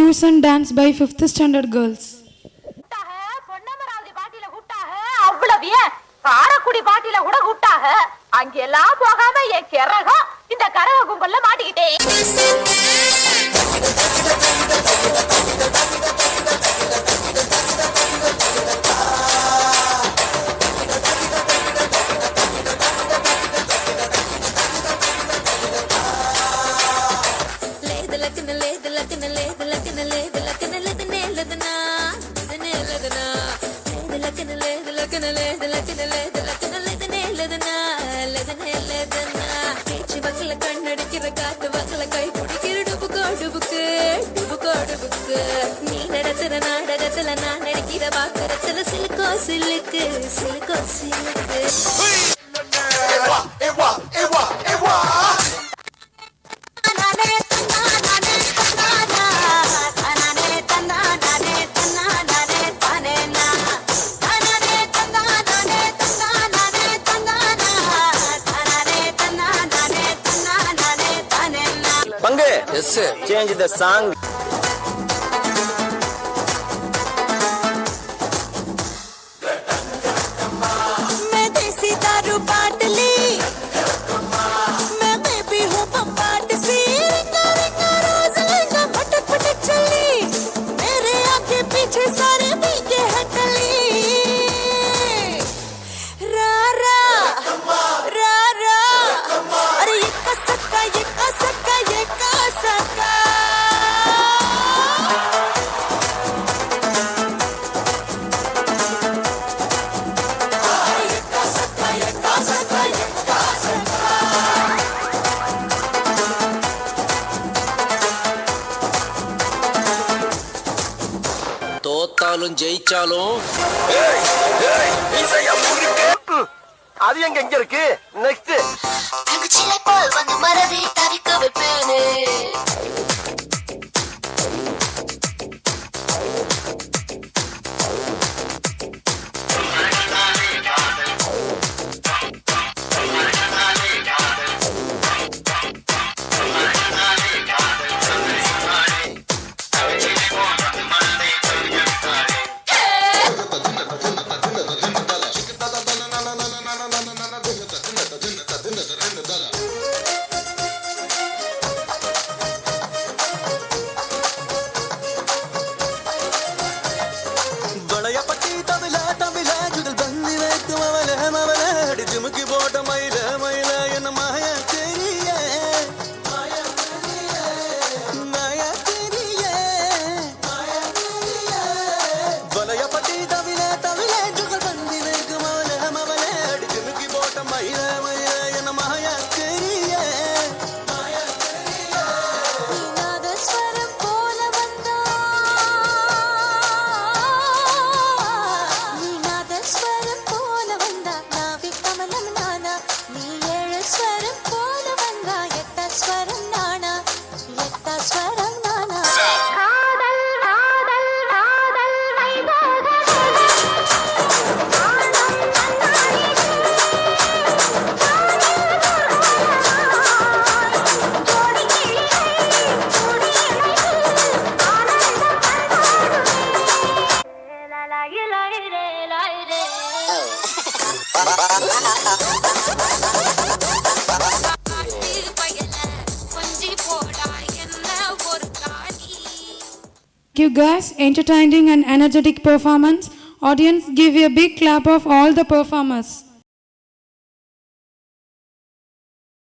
fusion dance by 5th standard girls. Ponnamaravathi பாட்டில கூட்டாக அவ்வளவு காரக்குடி பாட்டில கூட கூட்டாக அங்கெல்லாம் போகாம என் கரகம் இந்த கரக கும்பல்ல மாட்டிக்கிட்டேன். நீ நடத்துற நாடகத்துல நான் நடிக்கிற பாக்கறத்துல சிலுக்கோ சிலுக்கு சிலுக்கோ சிலுக்கு பங்கு change the song. தோத்தாலும் ஜெயிச்சாலும் அது எங்க இருக்கு நெக்ஸ்ட் தங்கச்சிலை போல் வந்து மறதி தவிக்க வைப்பேனே. You guys, entertaining and energetic performance. Audience, give a big clap of all the performers.